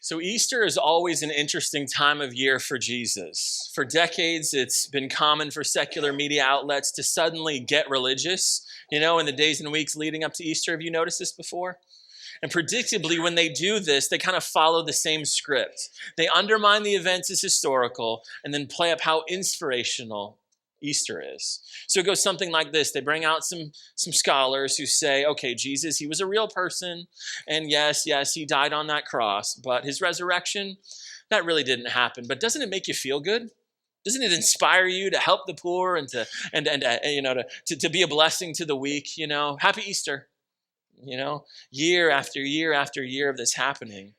So Easter is always an interesting time of year for Jesus. For decades, it's been common for secular media outlets to suddenly get religious, in the days and weeks leading up to Easter. Have you noticed this before? And predictably, when they do this, they kind of follow the same script. They undermine the events as historical and then play up how inspirational Easter is. So it goes something like this. They bring out some scholars who say, okay, Jesus, he was a real person. And yes, he died on that cross. But his resurrection, that really didn't happen. But doesn't it make you feel good? Doesn't it inspire you to help the poor and to be a blessing to the weak? Happy Easter. Year after year after year of this happening.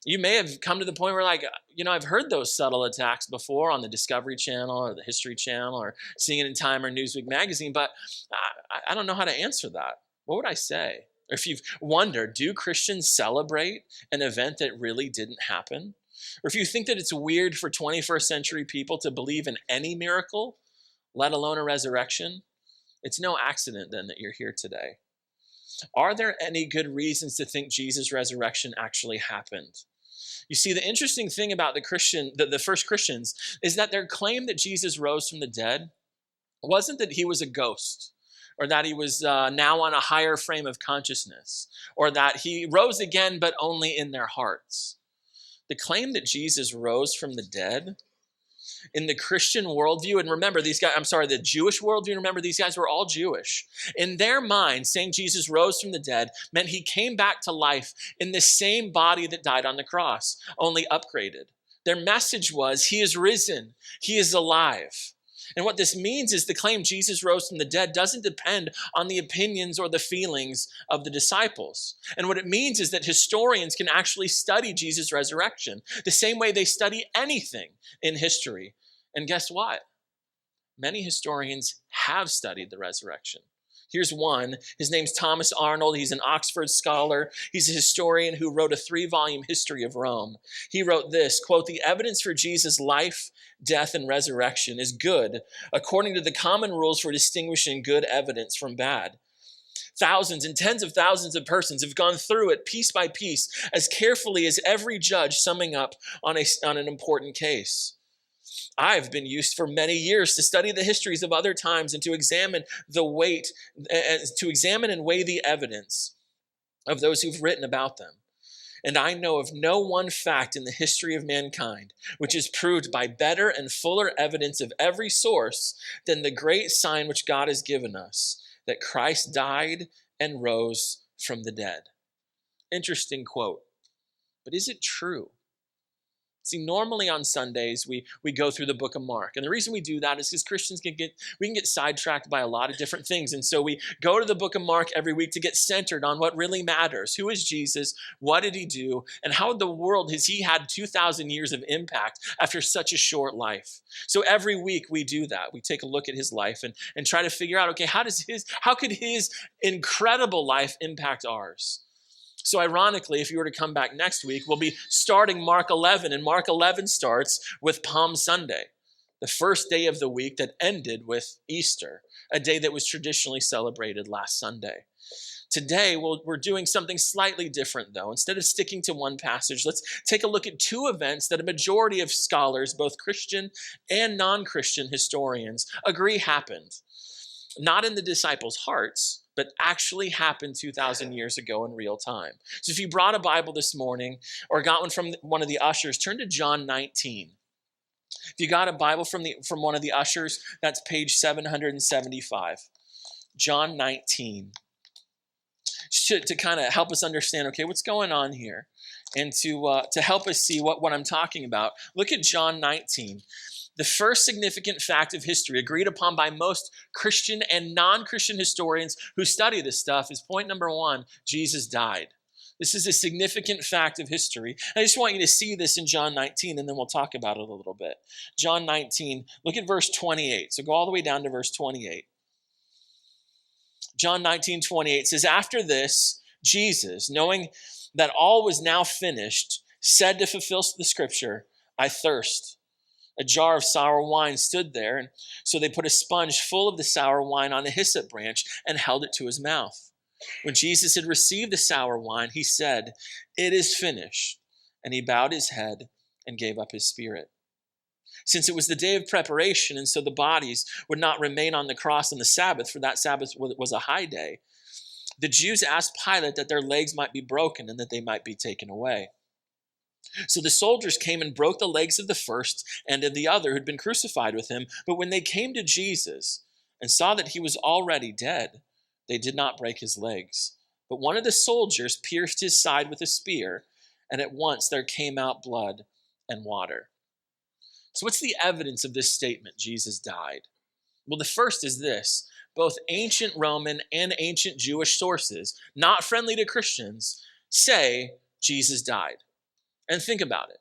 You may have come to the point where I've heard those subtle attacks before on the Discovery Channel or the History Channel or seeing it in Time or Newsweek magazine, but I don't know how to answer that. What would I say? Or if you've wondered, do Christians celebrate an event that really didn't happen? Or if you think that it's weird for 21st century people to believe in any miracle, let alone a resurrection, it's no accident then that you're here today. Are there any good reasons to think Jesus' resurrection actually happened? You see, the interesting thing about the first Christians is that their claim that Jesus rose from the dead wasn't that he was a ghost or that he was now on a higher frame of consciousness or that he rose again but only in their hearts. The claim that Jesus rose from the dead in the Christian worldview, and remember the Jewish worldview, remember these guys were all Jewish. In their mind, saying Jesus rose from the dead meant he came back to life in the same body that died on the cross, only upgraded. Their message was, he is risen, he is alive. And what this means is the claim Jesus rose from the dead doesn't depend on the opinions or the feelings of the disciples. And what it means is that historians can actually study Jesus' resurrection the same way they study anything in history. And guess what? Many historians have studied the resurrection. Here's one. His name's Thomas Arnold. He's an Oxford scholar. He's a historian who wrote a 3-volume history of Rome. He wrote this, quote, "The evidence for Jesus' life, death, and resurrection is good, according to the common rules for distinguishing good evidence from bad. Thousands and tens of thousands of persons have gone through it piece by piece, as carefully as every judge summing up on an important case. I've been used for many years to study the histories of other times and to examine and weigh the evidence of those who've written about them. And I know of no one fact in the history of mankind which is proved by better and fuller evidence of every source than the great sign which God has given us, that Christ died and rose from the dead." Interesting quote. But is it true? See, normally on Sundays, we go through the book of Mark. And the reason we do that is because Christians can get sidetracked by a lot of different things. And so we go to the book of Mark every week to get centered on what really matters. Who is Jesus? What did he do? And how in the world has he had 2,000 years of impact after such a short life? So every week we do that. We take a look at his life and try to figure out, okay, how could his incredible life impact ours? So ironically, if you were to come back next week, we'll be starting Mark 11, and Mark 11 starts with Palm Sunday, the first day of the week that ended with Easter, a day that was traditionally celebrated last Sunday. Today, we're doing something slightly different, though. Instead of sticking to one passage, let's take a look at 2 events that a majority of scholars, both Christian and non-Christian historians, agree happened. Not in the disciples' hearts, but actually happened 2,000 years ago in real time. So if you brought a Bible this morning or got one from one of the ushers, turn to John 19. If you got a Bible from one of the ushers, that's page 775. John 19. To kind of help us understand, okay, what's going on here? And to help us see what I'm talking about, look at John 19. The first significant fact of history agreed upon by most Christian and non-Christian historians who study this stuff is point number 1, Jesus died. This is a significant fact of history. I just want you to see this in John 19, and then we'll talk about it a little bit. John 19, look at verse 28. So go all the way down to verse 28. John 19:28 says, "After this, Jesus, knowing that all was now finished, said to fulfill the scripture, 'I thirst.' A jar of sour wine stood there, and so they put a sponge full of the sour wine on a hyssop branch and held it to his mouth. When Jesus had received the sour wine, he said, 'It is finished.' and he bowed his head and gave up his spirit. Since it was the day of preparation, and so the bodies would not remain on the cross on the Sabbath, for that Sabbath was a high day, the Jews asked Pilate that their legs might be broken and that they might be taken away. So the soldiers came and broke the legs of the first and of the other who'd been crucified with him. But when they came to Jesus and saw that he was already dead, they did not break his legs. But one of the soldiers pierced his side with a spear, and at once there came out blood and water. So what's the evidence of this statement, Jesus died? Well, the first is this. Both ancient Roman and ancient Jewish sources, not friendly to Christians, say Jesus died. And think about it.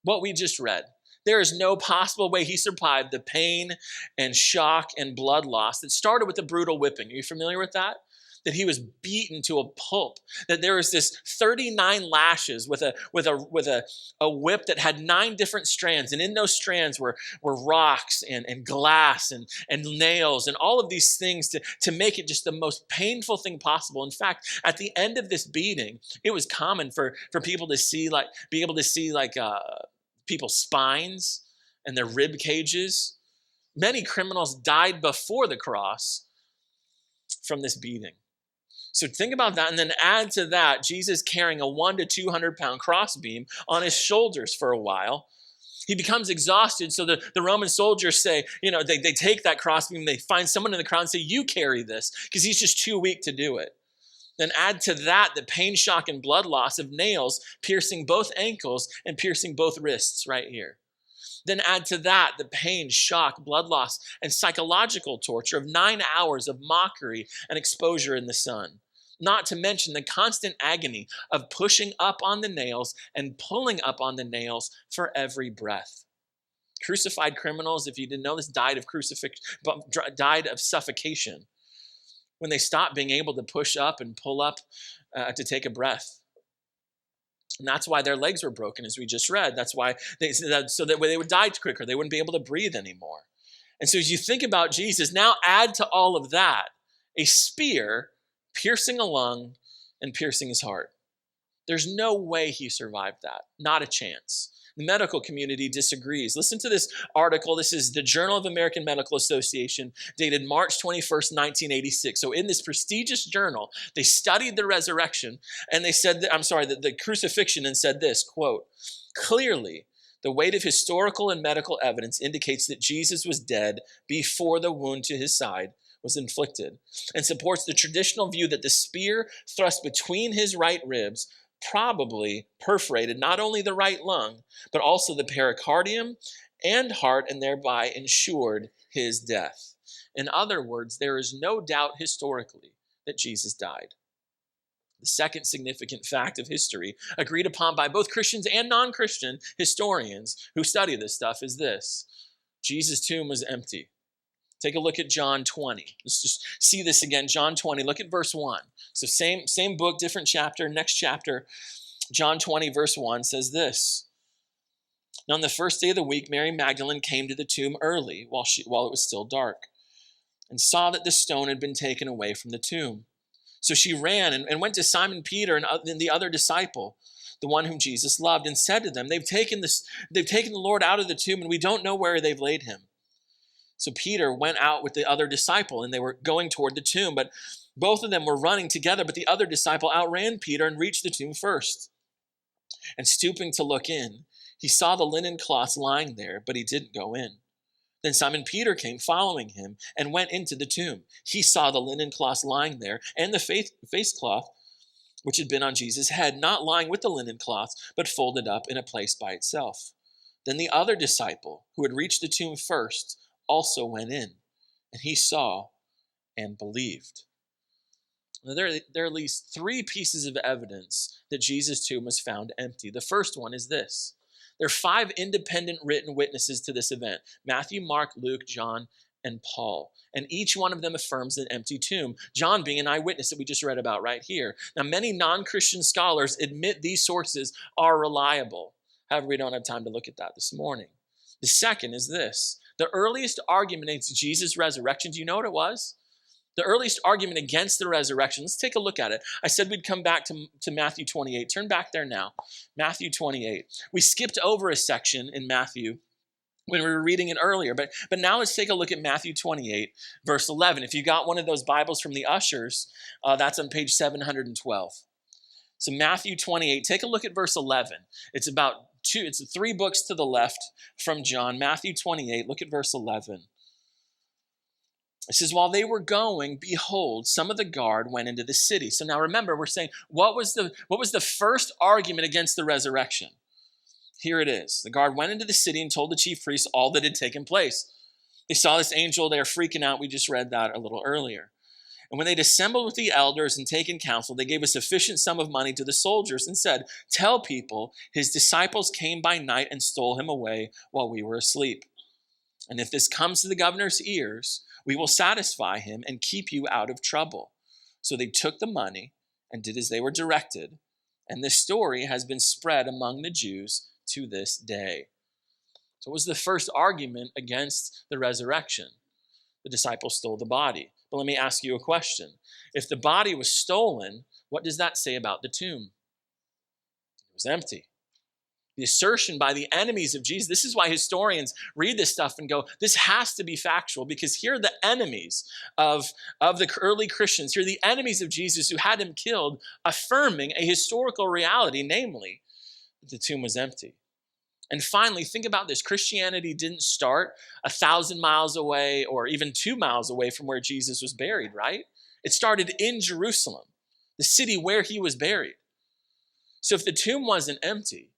What we just read. There is no possible way he survived the pain and shock and blood loss that started with the brutal whipping. Are you familiar with that? That he was beaten to a pulp. That there was this 39 lashes with a whip that had 9 different strands. And in those strands were rocks and glass and nails and all of these things to make it just the most painful thing possible. In fact, at the end of this beating, it was common for people to be able to see people's spines and their rib cages. Many criminals died before the cross from this beating. So think about that, and then add to that Jesus carrying a 100 to 200 pound crossbeam on his shoulders for a while. He becomes exhausted, so the Roman soldiers say, they take that crossbeam, they find someone in the crowd and say, you carry this, because he's just too weak to do it. Then add to that the pain, shock, and blood loss of nails piercing both ankles and piercing both wrists right here. Then add to that the pain, shock, blood loss, and psychological torture of 9 hours of mockery and exposure in the sun. Not to mention the constant agony of pushing up on the nails and pulling up on the nails for every breath. Crucified criminals, if you didn't know this, died of suffocation when they stopped being able to push up and pull up to take a breath. And that's why their legs were broken, as we just read. That's why so that they would die quicker. They wouldn't be able to breathe anymore. And so as you think about Jesus, now add to all of that a spear piercing a lung and piercing his heart. There's no way he survived that. Not a chance. The medical community disagrees. Listen to this article. This is the Journal of American Medical Association, dated March 21st, 1986. So in this prestigious journal, they studied the resurrection, and they said, the crucifixion, and said this, quote, clearly, the weight of historical and medical evidence indicates that Jesus was dead before the wound to his side was inflicted, and supports the traditional view that the spear thrust between his right ribs probably perforated not only the right lung, but also the pericardium and heart, and thereby ensured his death. In other words, there is no doubt historically that Jesus died. The second significant fact of history, agreed upon by both Christians and non-Christian historians who study this stuff, is this: Jesus' tomb was empty. Take a look at John 20. Let's just see this again. John 20, look at verse 1. So same book, different chapter. Next chapter, John 20, verse 1 says this. Now on the first day of the week, Mary Magdalene came to the tomb early while it was still dark, and saw that the stone had been taken away from the tomb. So she ran and went to Simon Peter and the other disciple, the one whom Jesus loved, and said to them, they've taken the Lord out of the tomb, and we don't know where they've laid him. So Peter went out with the other disciple, and they were going toward the tomb, but both of them were running together, but the other disciple outran Peter and reached the tomb first. And stooping to look in, he saw the linen cloths lying there, but he didn't go in. Then Simon Peter came following him and went into the tomb. He saw the linen cloths lying there, and the face cloth which had been on Jesus' head, not lying with the linen cloths, but folded up in a place by itself. Then the other disciple, who had reached the tomb first, also went in, and he saw and believed. Now, there are at least 3 pieces of evidence that Jesus' tomb was found empty. The first one is this. There are 5 independent written witnesses to this event: Matthew, Mark, Luke, John, and Paul. And each one of them affirms an empty tomb, John being an eyewitness that we just read about right here. Now, many non-Christian scholars admit these sources are reliable. However, we don't have time to look at that this morning. The second is this. The earliest argument against Jesus' resurrection, do you know what it was? The earliest argument against the resurrection, let's take a look at it. I said we'd come back to Matthew 28. Turn back there now. Matthew 28. We skipped over a section in Matthew when we were reading it earlier, but now let's take a look at Matthew 28, verse 11. If you got one of those Bibles from the ushers, that's on page 712. So Matthew 28, take a look at verse 11. It's 3 books to the left from John. Matthew 28, look at verse 11. It says, while they were going, behold, some of the guard went into the city. So now remember, we're saying, what was the first argument against the resurrection? Here it is. The guard went into the city and told the chief priests all that had taken place. They saw this angel. They are freaking out. We just read that a little earlier. And when they'd assembled with the elders and taken counsel, they gave a sufficient sum of money to the soldiers and said, tell people his disciples came by night and stole him away while we were asleep. And if this comes to the governor's ears, we will satisfy him and keep you out of trouble. So they took the money and did as they were directed. And this story has been spread among the Jews to this day. So what was the first argument against the resurrection? The disciples stole the body. But let me ask you a question. If the body was stolen, what does that say about the tomb? It was empty. The assertion by the enemies of Jesus, this is why historians read this stuff and go, this has to be factual, because here are the enemies of the early Christians. Here are the enemies of Jesus who had him killed, affirming a historical reality, namely, that the tomb was empty. And finally, think about this. Christianity didn't start 1,000 miles away or even 2 miles away from where Jesus was buried, right? It started in Jerusalem, the city where he was buried. So if the tomb wasn't empty,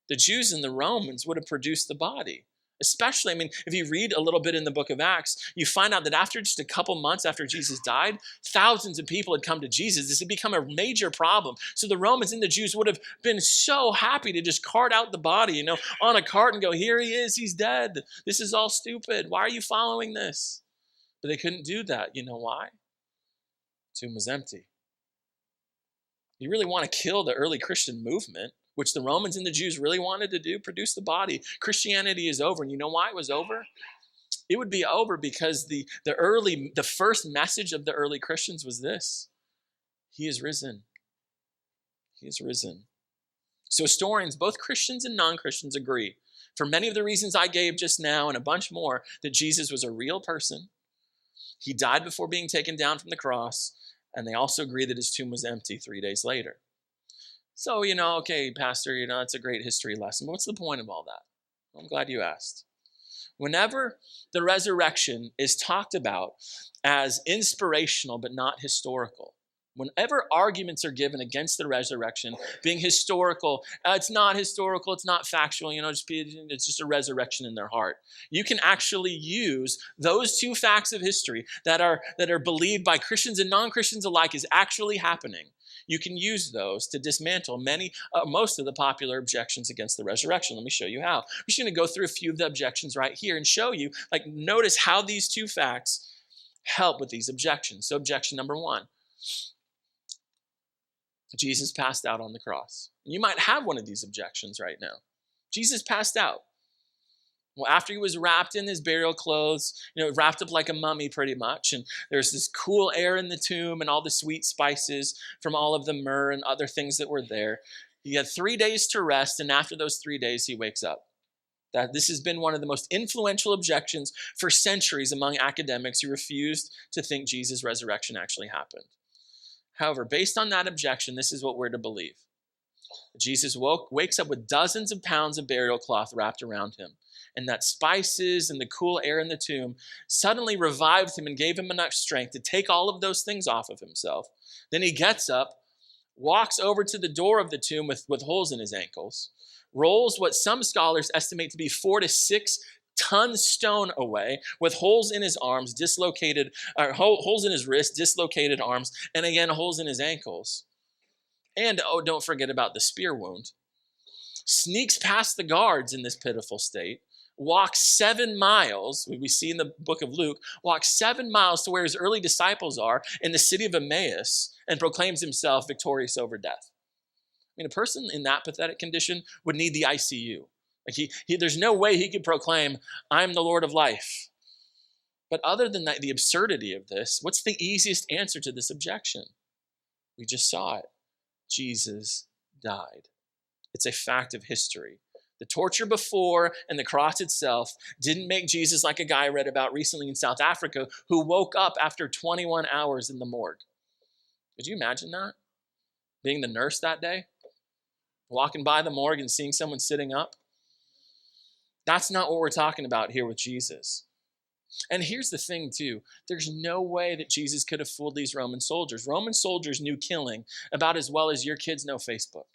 the Jews and the Romans would have produced the body. Especially, if you read a little bit in the book of Acts, you find out that after just a couple months after Jesus died, thousands of people had come to Jesus. This had become a major problem. So the Romans and the Jews would have been so happy to just cart out the body, on a cart and go, here he is, he's dead. This is all stupid. Why are you following this? But they couldn't do that. You know why? The tomb was empty. You really want to kill the early Christian movement, which the Romans and the Jews really wanted to do, produce the body. Christianity is over. And you know why it was over? It would be over because the first message of the early Christians was this: he is risen. He is risen. So historians, both Christians and non-Christians, agree, for many of the reasons I gave just now and a bunch more, that Jesus was a real person. He died before being taken down from the cross, and they also agree that his tomb was empty 3 days later. So, okay, Pastor, it's a great history lesson, but what's the point of all that? I'm glad you asked. Whenever the resurrection is talked about as inspirational but not historical, whenever arguments are given against the resurrection being historical, it's not historical, it's not factual, it's just a resurrection in their heart. You can actually use those two facts of history that are believed by Christians and non-Christians alike is actually happening. You can use those to dismantle most of the popular objections against the resurrection. Let me show you how. I'm just going to go through a few of the objections right here and show you, notice how these two facts help with these objections. So objection number 1, Jesus passed out on the cross. You might have one of these objections right now. Jesus passed out. Well, after he was wrapped in his burial clothes, wrapped up like a mummy pretty much, and there's this cool air in the tomb and all the sweet spices from all of the myrrh and other things that were there. He had 3 days to rest, and after those 3 days, he wakes up. This has been one of the most influential objections for centuries among academics who refused to think Jesus' resurrection actually happened. However, based on that objection, this is what we're to believe. Jesus wakes up with dozens of pounds of burial cloth wrapped around him, and that spices and the cool air in the tomb suddenly revived him and gave him enough strength to take all of those things off of himself. Then he gets up, walks over to the door of the tomb with holes in his ankles, rolls what some scholars estimate to be 4 to 6 ton stone away, with holes in his arms, holes in his wrists, dislocated arms, and again, holes in his ankles. And, don't forget about the spear wound. Sneaks past the guards in this pitiful state, walks 7 miles, we see in the book of Luke, walks 7 miles to where his early disciples are in the city of Emmaus, and proclaims himself victorious over death. A person in that pathetic condition would need the ICU. There's no way he could proclaim, I'm the Lord of life. But other than that, the absurdity of this, what's the easiest answer to this objection? We just saw it. Jesus died. It's a fact of history. The torture before and the cross itself didn't make Jesus like a guy I read about recently in South Africa who woke up after 21 hours in the morgue. Could you imagine that? Being the nurse that day? Walking by the morgue and seeing someone sitting up? That's not what we're talking about here with Jesus. And here's the thing, too. There's no way that Jesus could have fooled these Roman soldiers. Roman soldiers knew killing about as well as your kids know Facebook.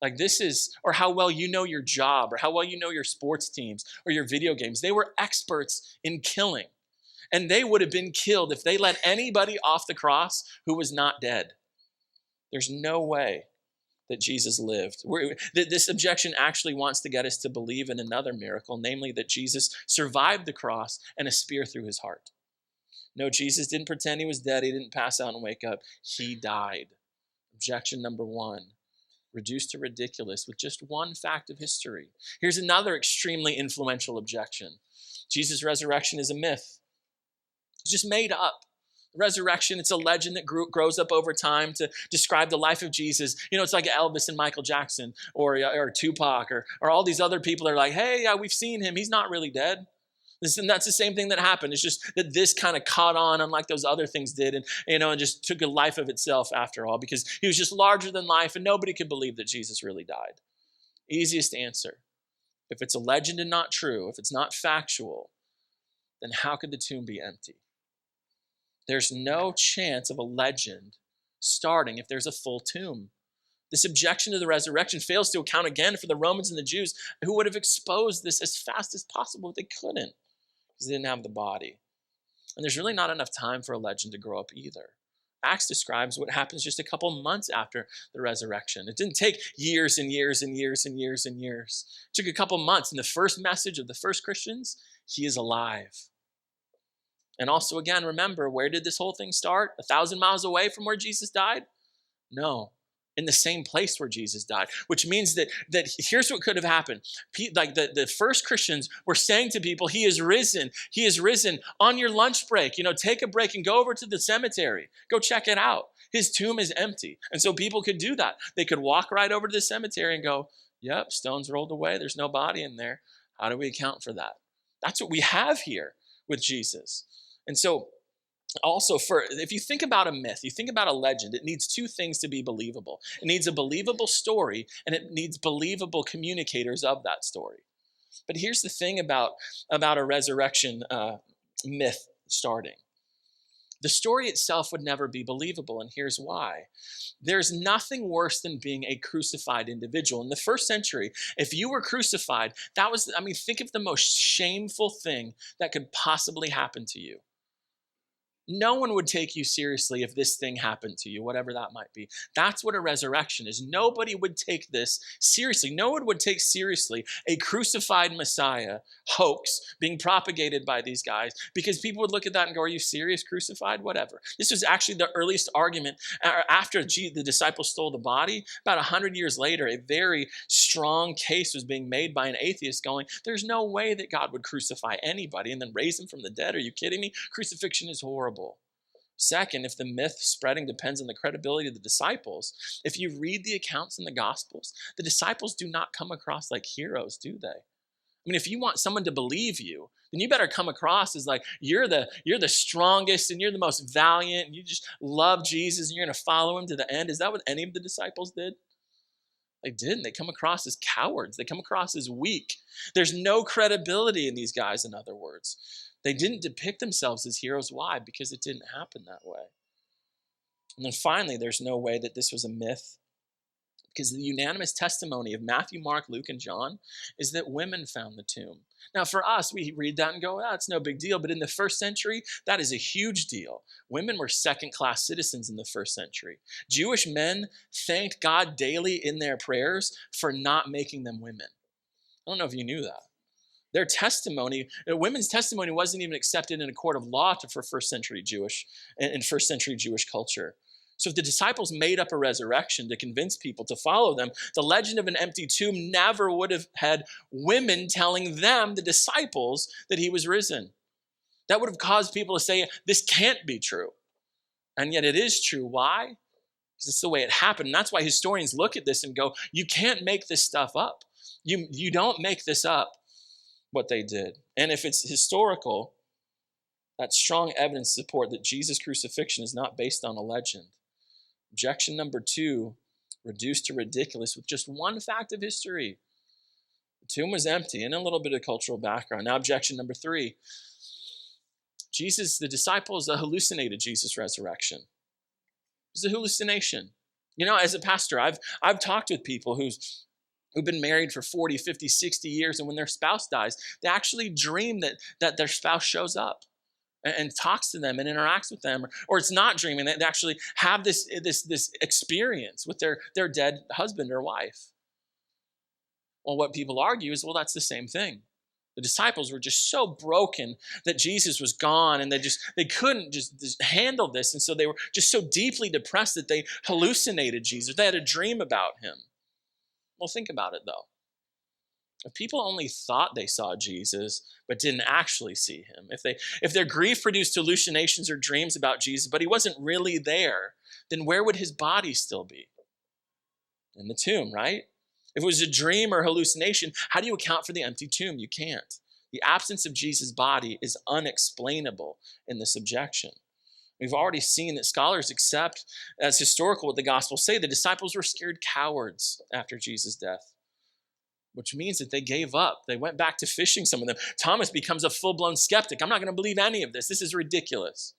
Like this is, or how well you know your job, or how well you know your sports teams, or your video games. They were experts in killing. And they would have been killed if they let anybody off the cross who was not dead. There's no way that Jesus lived. This objection actually wants to get us to believe in another miracle, namely that Jesus survived the cross and a spear through his heart. No, Jesus didn't pretend he was dead. He didn't pass out and wake up. He died. Objection number one, reduced to ridiculous with just one fact of history. Here's another extremely influential objection. Jesus' resurrection is a myth. It's just made up. Resurrection, it's a legend that grows up over time to describe the life of Jesus. You know, it's like Elvis and Michael Jackson or Tupac or all these other people are like, hey, we've seen him. He's not really dead. And that's the same thing that happened. It's just that this kind of caught on unlike those other things did and just took a life of itself after all because he was just larger than life and nobody could believe that Jesus really died. Easiest answer. If it's a legend and not true, if it's not factual, then how could the tomb be empty? There's no chance of a legend starting if there's a full tomb. This objection to the resurrection fails to account again for the Romans and the Jews who would have exposed this as fast as possible, but they couldn't because they didn't have the body. And there's really not enough time for a legend to grow up either. Acts describes what happens just a couple months after the resurrection. It didn't take years and years and years and years and years. It took a couple months. And the first message of the first Christians, he is alive. And also, again, remember, where did this whole thing start? 1,000 miles away from where Jesus died? No, in the same place where Jesus died, which means that here's what could have happened. Like the first Christians were saying to people, he is risen. He is risen on your lunch break. Take a break and go over to the cemetery. Go check it out. His tomb is empty. And so people could do that. They could walk right over to the cemetery and go, yep, stones rolled away. There's no body in there. How do we account for that? That's what we have here with Jesus. And so also if you think about a myth, you think about a legend, it needs two things to be believable. It needs a believable story and it needs believable communicators of that story. But here's the thing about a resurrection myth starting. The story itself would never be believable, and here's why. There's nothing worse than being a crucified individual. In the first century, if you were crucified, think of the most shameful thing that could possibly happen to you. No one would take you seriously if this thing happened to you, whatever that might be. That's what a resurrection is. Nobody would take this seriously. No one would take seriously a crucified Messiah hoax being propagated by these guys because people would look at that and go, are you serious? Crucified? Whatever. This was actually the earliest argument after the disciples stole the body. About 100 years later, a very strong case was being made by an atheist going, there's no way that God would crucify anybody and then raise him from the dead. Are you kidding me? Crucifixion is horrible. Second, if the myth spreading depends on the credibility of the disciples, if you read the accounts in the Gospels, the disciples do not come across like heroes, do they? If you want someone to believe you, then you better come across as like you're the strongest and you're the most valiant and you just love Jesus and you're going to follow him to the end. Is that what any of the disciples did? They didn't. They come across as cowards. They come across as weak. There's no credibility in these guys, in other words. They didn't depict themselves as heroes. Why? Because it didn't happen that way. And then finally, there's no way that this was a myth because the unanimous testimony of Matthew, Mark, Luke, and John is that women found the tomb. Now, for us, we read that and go, it's no big deal. But in the first century, that is a huge deal. Women were second-class citizens in the first century. Jewish men thanked God daily in their prayers for not making them women. I don't know if you knew that. Their testimony, women's testimony wasn't even accepted in a court of law for first century Jewish culture. So if the disciples made up a resurrection to convince people to follow them, the legend of an empty tomb never would have had women telling them, the disciples, that he was risen. That would have caused people to say, this can't be true. And yet it is true. Why? Because it's the way it happened. And that's why historians look at this and go, you can't make this stuff up. You don't make this up, what they did. And if it's historical, that's strong evidence to support that Jesus' crucifixion is not based on a legend. Objection number 2, reduced to ridiculous with just one fact of history. The tomb was empty, and a little bit of cultural background. Now, objection number 3. The disciples hallucinated Jesus' resurrection. It was a hallucination. As a pastor, I've talked with people who've been married for 40, 50, 60 years, and when their spouse dies, they actually dream that their spouse shows up and talks to them and interacts with them, or it's not dreaming. They actually have this experience with their dead husband or wife. Well, what people argue is, well, that's the same thing. The disciples were just so broken that Jesus was gone, and they couldn't just handle this, and so they were just so deeply depressed that they hallucinated Jesus. They had a dream about him. Well, think about it, though. If people only thought they saw Jesus but didn't actually see him, if their grief produced hallucinations or dreams about Jesus, but he wasn't really there, then where would his body still be? In the tomb, right? If it was a dream or hallucination, how do you account for the empty tomb? You can't. The absence of Jesus' body is unexplainable in this objection. We've already seen that scholars accept as historical what the Gospels say. The disciples were scared cowards after Jesus' death, which means that they gave up. They went back to fishing, some of them. Thomas becomes a full-blown skeptic. I'm not going to believe any of this. This is ridiculous.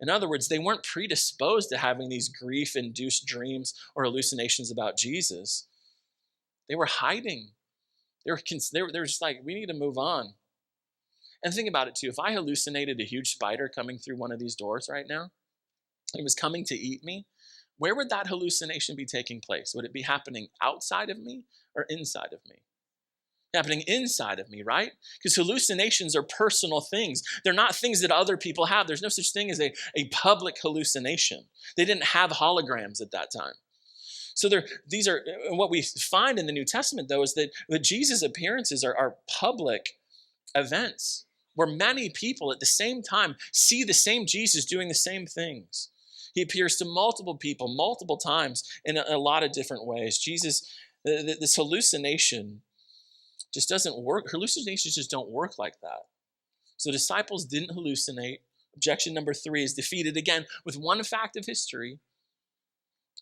In other words, they weren't predisposed to having these grief-induced dreams or hallucinations about Jesus. They were hiding. They were just like, we need to move on. And think about it too. If I hallucinated a huge spider coming through one of these doors right now, and it was coming to eat me, where would that hallucination be taking place? Would it be happening outside of me or inside of me? Happening inside of me, right? Because hallucinations are personal things. They're not things that other people have. There's no such thing as a public hallucination. They didn't have holograms at that time. So these are, and what we find in the New Testament, though, is that Jesus' appearances are public events where many people at the same time see the same Jesus doing the same things. He appears to multiple people multiple times in a lot of different ways. Jesus, this hallucination just doesn't work. Hallucinations just don't work like that. So disciples didn't hallucinate. Objection number 3 is defeated again with one fact of history: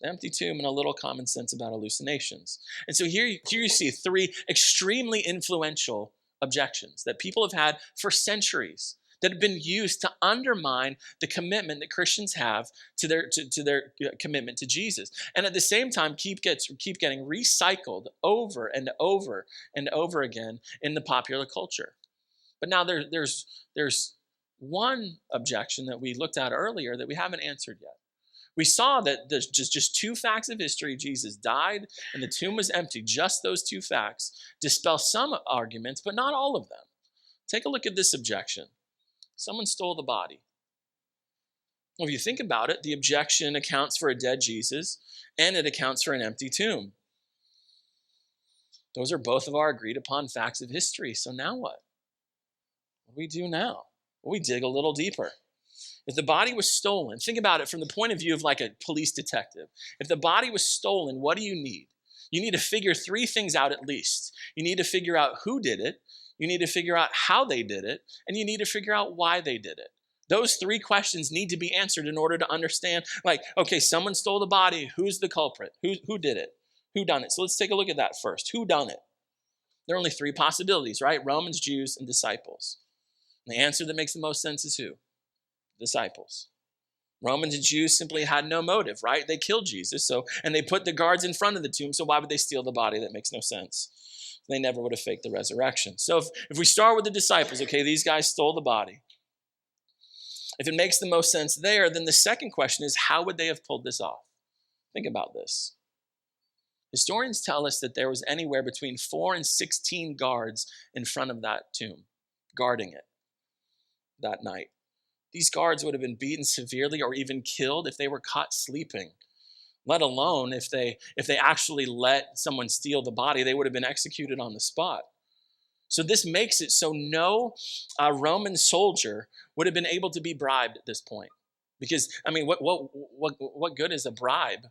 empty tomb and a little common sense about hallucinations. And so here you see 3 extremely influential objections that people have had for centuries, that have been used to undermine the commitment that Christians have to their commitment to Jesus, and at the same time keep getting recycled over and over and over again in the popular culture. But now there's one objection that we looked at earlier that we haven't answered yet. We saw that there's just 2 facts of history: Jesus died and the tomb was empty. Just those 2 facts dispel some arguments, but not all of them. Take a look at this objection. Someone stole the body. Well, if you think about it, the objection accounts for a dead Jesus and it accounts for an empty tomb. Those are both of our agreed upon facts of history. So now what? What do we do now? Well, we dig a little deeper. If the body was stolen, think about it from the point of view of like a police detective. If the body was stolen, what do you need? You need to figure 3 things out at least. You need to figure out who did it, you need to figure out how they did it, and you need to figure out why they did it. Those 3 questions need to be answered in order to understand, like, okay, someone stole the body, who's the culprit? Who did it? Who done it? So let's take a look at that first. Who done it? There are only 3 possibilities, right? Romans, Jews, and disciples. And the answer that makes the most sense is who? Disciples. Romans and Jews simply had no motive, right? They killed Jesus, and they put the guards in front of the tomb, so why would they steal the body? That makes no sense. They never would have faked the resurrection. So if we start with the disciples, okay, these guys stole the body. If it makes the most sense there, then the second question is, how would they have pulled this off? Think about this. Historians tell us that there was anywhere between 4 and 16 guards in front of that tomb, guarding it that night. These guards would have been beaten severely or even killed if they were caught sleeping, let alone if they actually let someone steal the body. They would have been executed on the spot. So this makes it so no Roman soldier would have been able to be bribed at this point. Because, I mean, what good is a bribe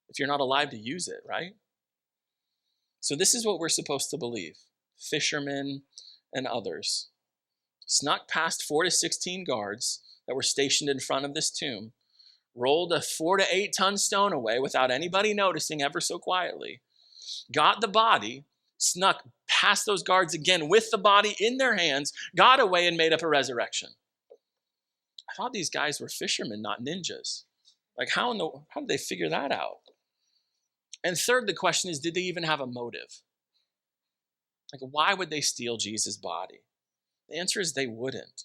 if you're not alive to use it, right? So this is what we're supposed to believe. Fishermen and others snuck past 4 to 16 guards that were stationed in front of this tomb, rolled a 4 to 8 ton stone away without anybody noticing, ever so quietly, got the body, snuck past those guards again with the body in their hands, got away and made up a resurrection. I thought these guys were fishermen, not ninjas. Like, how did they figure that out? And third, the question is, did they even have a motive? Like, why would they steal Jesus' body? The answer is they wouldn't.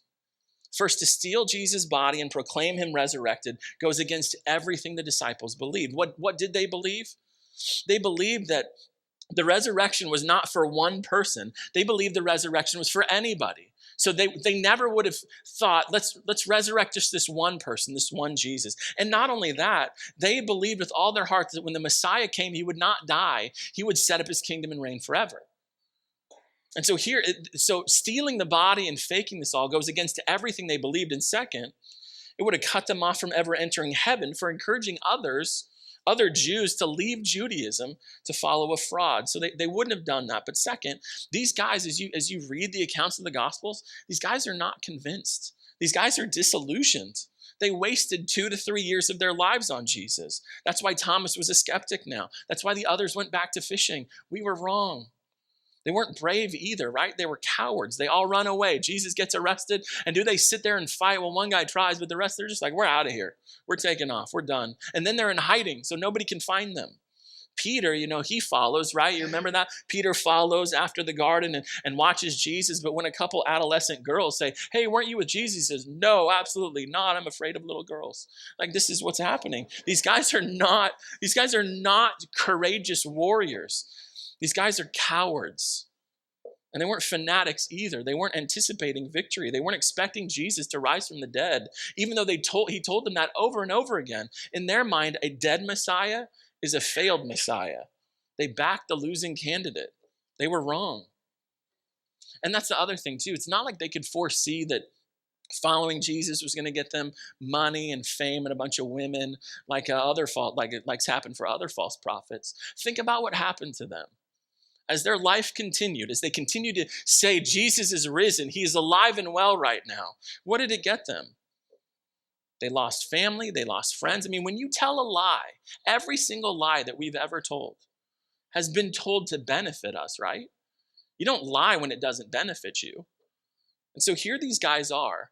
First, to steal Jesus' body and proclaim him resurrected goes against everything the disciples believed. What did they believe? They believed that the resurrection was not for one person. They believed the resurrection was for anybody. So they never would have thought, let's resurrect just this one person, this one Jesus. And not only that, they believed with all their hearts that when the Messiah came, he would not die. He would set up his kingdom and reign forever. And so so stealing the body and faking this all goes against everything they believed. And second, it would have cut them off from ever entering heaven for encouraging other Jews to leave Judaism to follow a fraud. So they wouldn't have done that. But second, these guys, as you read the accounts of the Gospels, these guys are not convinced. These guys are disillusioned. They wasted 2 to 3 years of their lives on Jesus. That's why Thomas was a skeptic now. That's why the others went back to fishing. We were wrong. They weren't brave either, right? They were cowards. They all run away. Jesus gets arrested, and do they sit there and fight? Well, one guy tries, but the rest, they're just like, we're out of here. We're taking off. We're done. And then they're in hiding, so nobody can find them. Peter, he follows, right? You remember that? Peter follows after the garden and watches Jesus, but when a couple adolescent girls say, hey, weren't you with Jesus? He says, no, absolutely not. I'm afraid of little girls. Like, this is what's happening. These guys are not courageous warriors. These guys are cowards. And they weren't fanatics either. They weren't anticipating victory. They weren't expecting Jesus to rise from the dead, even though he told them that over and over again. In their mind, a dead Messiah is a failed Messiah. They backed the losing candidate. They were wrong. And that's the other thing too. It's not like they could foresee that following Jesus was going to get them money and fame and a bunch of women like it's happened for other false prophets. Think about what happened to them. As their life continued, as they continued to say, Jesus is risen, he is alive and well right now, what did it get them? They lost family, they lost friends. I mean, when you tell a lie, every single lie that we've ever told has been told to benefit us, right? You don't lie when it doesn't benefit you. And so here these guys are.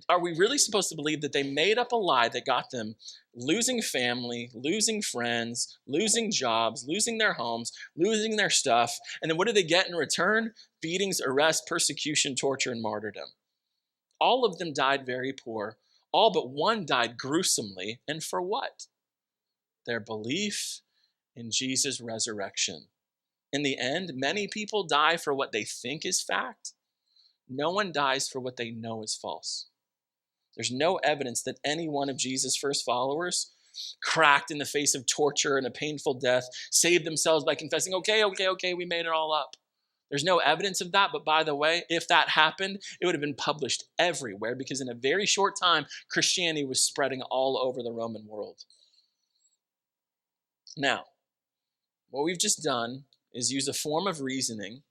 Are we really supposed to believe that they made up a lie that got them losing family, losing friends, losing jobs, losing their homes, losing their stuff? And then what do they get in return? Beatings, arrest, persecution, torture, and martyrdom. All of them died very poor. All but one died gruesomely. And for what? Their belief in Jesus' resurrection. In the end, many people die for what they think is fact. No one dies for what they know is false. There's no evidence that any one of Jesus' first followers cracked in the face of torture and a painful death, saved themselves by confessing, okay, we made it all up. There's no evidence of that, but by the way, if that happened, it would have been published everywhere because in a very short time, Christianity was spreading all over the Roman world. Now, what we've just done is use a form of reasoning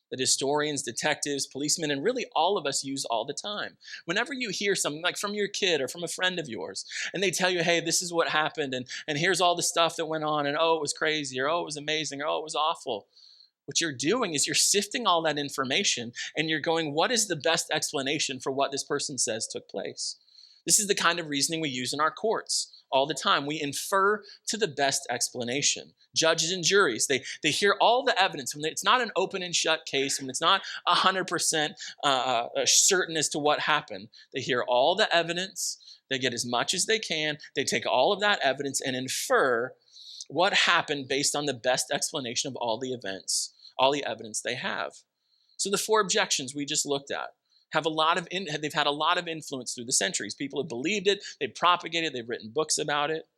that historians, detectives, policemen, and really all of us use all the time. Whenever you hear something like from your kid or from a friend of yours, and they tell you, hey, this is what happened, and here's all the stuff that went on, and oh, it was crazy, or oh, it was amazing, or oh, it was awful. What you're doing is you're sifting all that information, and you're going, what is the best explanation for what this person says took place? This is the kind of reasoning we use in our courts all the time. We infer to the best explanation. Judges and juries, they hear all the evidence. When it's not an open and shut case, when it's not 100% certain as to what happened, they hear all the evidence. They get as much as they can. They take all of that evidence and infer what happened based on the best explanation of all the events, all the evidence they have. So the 4 objections we just looked at they've had a lot of influence through the centuries. People have believed it, they've propagated, they've written books about it.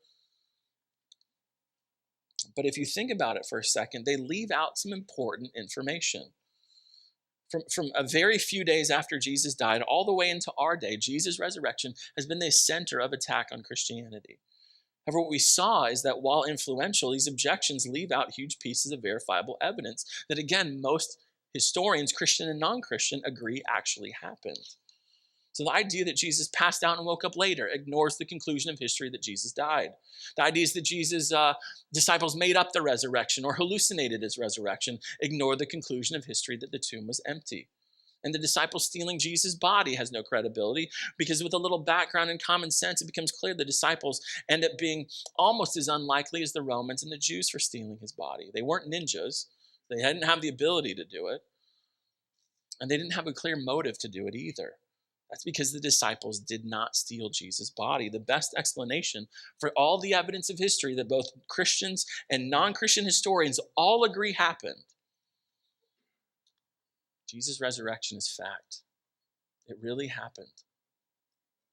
But if you think about it for a second, they leave out some important information. From a very few days after Jesus died all the way into our day, Jesus' resurrection has been the center of attack on Christianity. However, what we saw is that while influential, these objections leave out huge pieces of verifiable evidence that, again, most historians, Christian and non-Christian, agree actually happened. So the idea that Jesus passed out and woke up later ignores the conclusion of history that Jesus died. The idea is that Jesus' disciples made up the resurrection or hallucinated his resurrection ignore the conclusion of history that the tomb was empty. And the disciples stealing Jesus' body has no credibility because with a little background and common sense, it becomes clear the disciples end up being almost as unlikely as the Romans and the Jews for stealing his body. They weren't ninjas. They didn't have the ability to do it. And they didn't have a clear motive to do it either. That's because the disciples did not steal Jesus' body. The best explanation for all the evidence of history that both Christians and non-Christian historians all agree happened. Jesus' resurrection is fact. It really happened.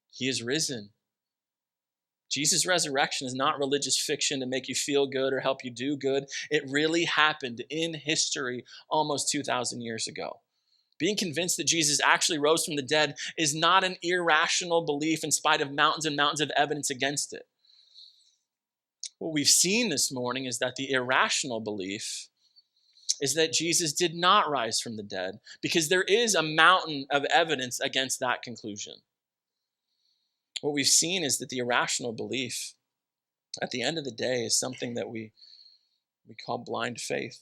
He is risen. Jesus' resurrection is not religious fiction to make you feel good or help you do good. It really happened in history almost 2,000 years ago. Being convinced that Jesus actually rose from the dead is not an irrational belief in spite of mountains and mountains of evidence against it. What we've seen this morning is that the irrational belief is that Jesus did not rise from the dead because there is a mountain of evidence against that conclusion. What we've seen is that the irrational belief at the end of the day is something that we call blind faith.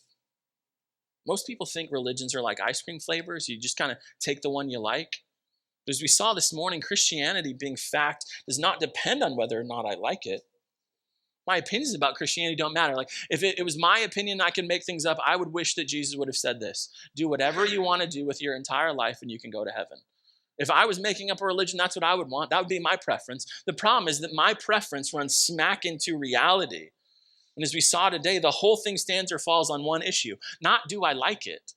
Most people think religions are like ice cream flavors. You just kind of take the one you like. But as we saw this morning, Christianity being fact does not depend on whether or not I like it. My opinions about Christianity don't matter. Like if it was my opinion, I can make things up. I would wish that Jesus would have said this. Do whatever you want to do with your entire life and you can go to heaven. If I was making up a religion, that's what I would want. That would be my preference. The problem is that my preference runs smack into reality. And as we saw today, the whole thing stands or falls on one issue. Not do I like it,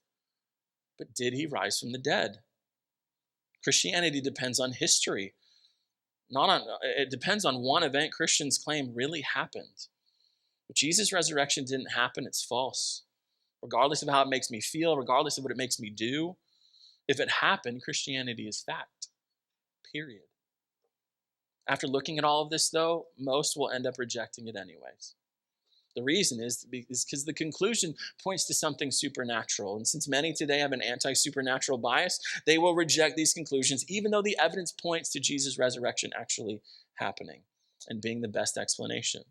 but did he rise from the dead? Christianity depends on history. It depends on one event Christians claim really happened. But Jesus' resurrection didn't happen, it's false. Regardless of how it makes me feel, regardless of what it makes me do, if it happened, Christianity is fact. Period. After looking at all of this, though, most will end up rejecting it anyways. The reason is because the conclusion points to something supernatural. And since many today have an anti-supernatural bias, they will reject these conclusions, even though the evidence points to Jesus' resurrection actually happening and being the best explanation.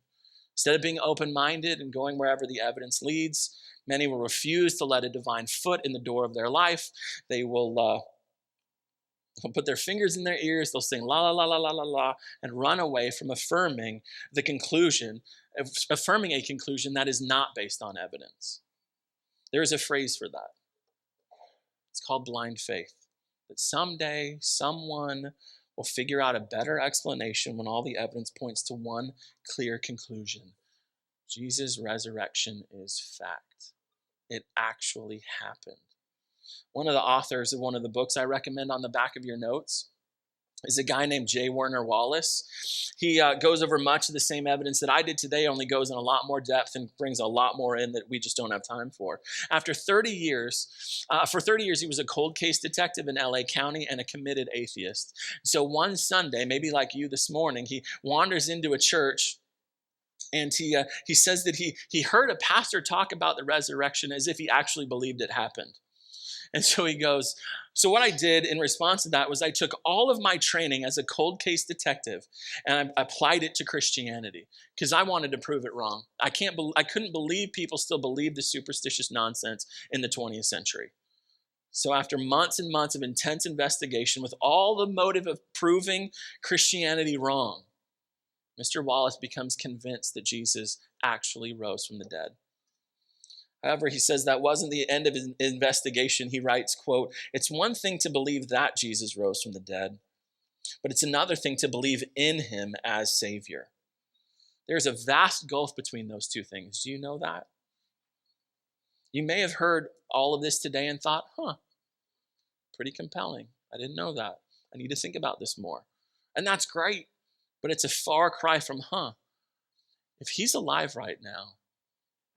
Instead of being open-minded and going wherever the evidence leads, many will refuse to let a divine foot in the door of their life. They will they'll put their fingers in their ears, they'll sing la la la la la la la, and run away from affirming a conclusion that is not based on evidence. There is a phrase for that. It's called blind faith. That someday someone will figure out a better explanation when all the evidence points to one clear conclusion. Jesus' resurrection is fact. It actually happened. One of the authors of one of the books I recommend on the back of your notes is a guy named J. Warner Wallace. He goes over much of the same evidence that I did today, only goes in a lot more depth and brings a lot more in that we just don't have time for. For 30 years, he was a cold case detective in LA County and a committed atheist. So one Sunday, maybe like you this morning, he wanders into a church and he says that he heard a pastor talk about the resurrection as if he actually believed it happened. And so he goes, so what I did in response to that was I took all of my training as a cold case detective and I applied it to Christianity because I wanted to prove it wrong. I couldn't believe people still believed the superstitious nonsense in the 20th century. So after months and months of intense investigation with all the motive of proving Christianity wrong, Mr. Wallace becomes convinced that Jesus actually rose from the dead. However, he says that wasn't the end of his investigation. He writes, quote, "It's one thing to believe that Jesus rose from the dead, but it's another thing to believe in him as Savior." There's a vast gulf between those two things. Do you know that? You may have heard all of this today and thought, pretty compelling. I didn't know that. I need to think about this more. And that's great, but it's a far cry from, if he's alive right now,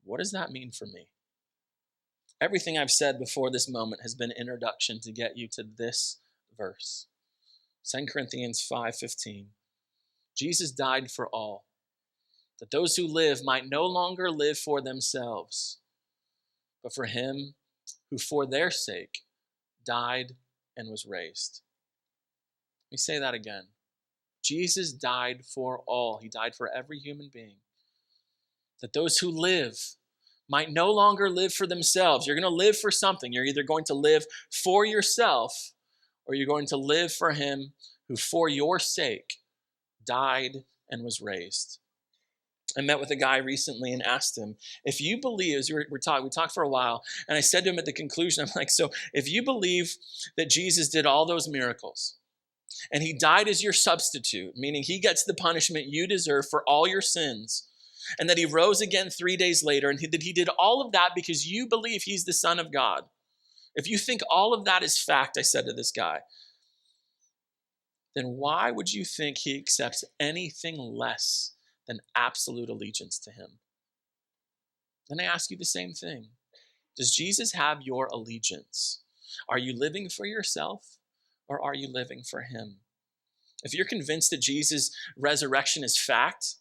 what does that mean for me? Everything I've said before this moment has been introduction to get you to this verse. 2 Corinthians 5:15. Jesus died for all, that those who live might no longer live for themselves, but for him who for their sake died and was raised. Let me say that again. Jesus died for all. He died for every human being, that those who live might no longer live for themselves. You're going to live for something. You're either going to live for yourself or you're going to live for him who for your sake died and was raised. I met with a guy recently and asked him, if you believe, as we talked for a while, and I said to him at the conclusion, I'm like, so if you believe that Jesus did all those miracles and he died as your substitute, meaning he gets the punishment you deserve for all your sins, and that he rose again 3 days later, and that he did all of that because you believe he's the Son of God. If you think all of that is fact, I said to this guy, then why would you think he accepts anything less than absolute allegiance to him? Then I ask you the same thing. Does Jesus have your allegiance? Are you living for yourself or are you living for him? If you're convinced that Jesus' resurrection is fact,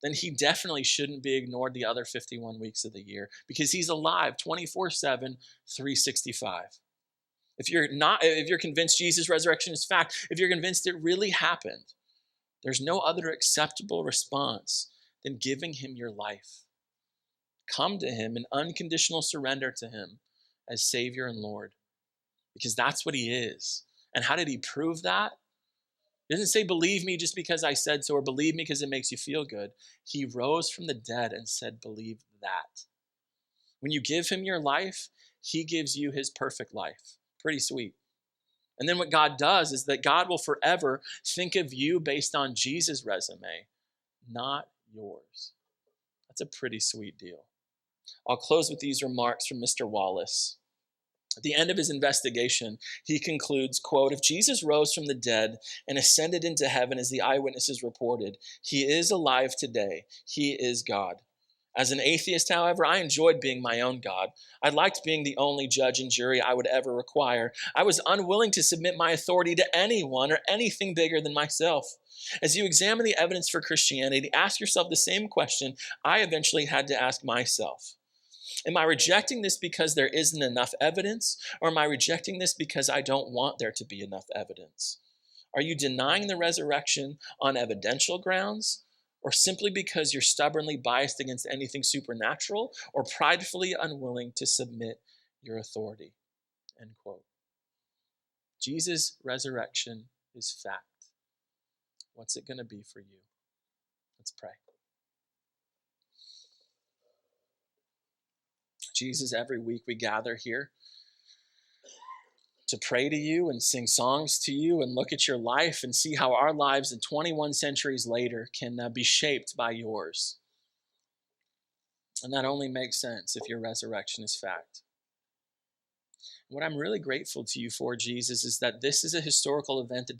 then he definitely shouldn't be ignored the other 51 weeks of the year because he's alive 24/7, 365. If you're convinced Jesus' resurrection is fact, if you're convinced it really happened, there's no other acceptable response than giving him your life. Come to him in unconditional surrender to him as Savior and Lord, because that's what he is. And how did he prove that? He doesn't say, believe me just because I said so, or believe me because it makes you feel good. He rose from the dead and said, believe that. When you give him your life, he gives you his perfect life. Pretty sweet. And then what God does is that God will forever think of you based on Jesus' resume, not yours. That's a pretty sweet deal. I'll close with these remarks from Mr. Wallace. At the end of his investigation, he concludes, quote, if Jesus rose from the dead and ascended into heaven as the eyewitnesses reported, he is alive today. He is God. As an atheist, however, I enjoyed being my own God. I liked being the only judge and jury I would ever require. I was unwilling to submit my authority to anyone or anything bigger than myself. As you examine the evidence for Christianity, ask yourself the same question I eventually had to ask myself. Am I rejecting this because there isn't enough evidence, or am I rejecting this because I don't want there to be enough evidence? Are you denying the resurrection on evidential grounds, or simply because you're stubbornly biased against anything supernatural, or pridefully unwilling to submit your authority? End quote. Jesus' resurrection is fact. What's it going to be for you? Let's pray. Jesus, every week we gather here to pray to you and sing songs to you and look at your life and see how our lives in 21 centuries later can be shaped by yours. And that only makes sense if your resurrection is fact. What I'm really grateful to you for, Jesus, is that this is a historical event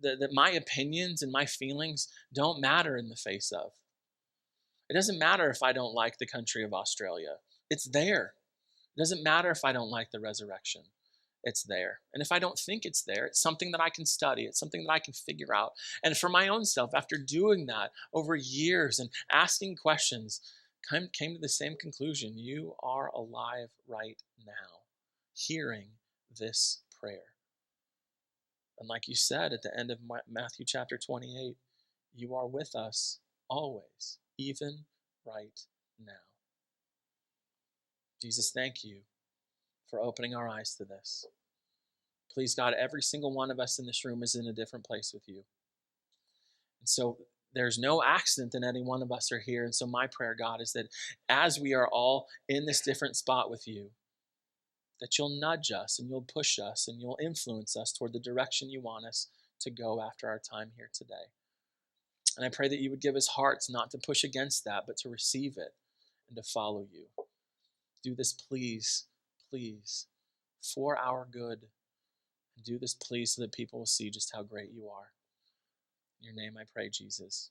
that my opinions and my feelings don't matter in the face of. It doesn't matter if I don't like the country of Australia. It's there. It doesn't matter if I don't like the resurrection. It's there. And if I don't think it's there, it's something that I can study. It's something that I can figure out. And for my own self, after doing that over years and asking questions, came to the same conclusion. You are alive right now, hearing this prayer. And like you said at the end of Matthew chapter 28, you are with us always, even right now. Jesus, thank you for opening our eyes to this. Please, God, every single one of us in this room is in a different place with you. And so there's no accident that any one of us are here. And so my prayer, God, is that as we are all in this different spot with you, that you'll nudge us and you'll push us and you'll influence us toward the direction you want us to go after our time here today. And I pray that you would give us hearts not to push against that, but to receive it and to follow you. Do this, please, please, for our good. Do this, please, so that people will see just how great you are. In your name I pray, Jesus.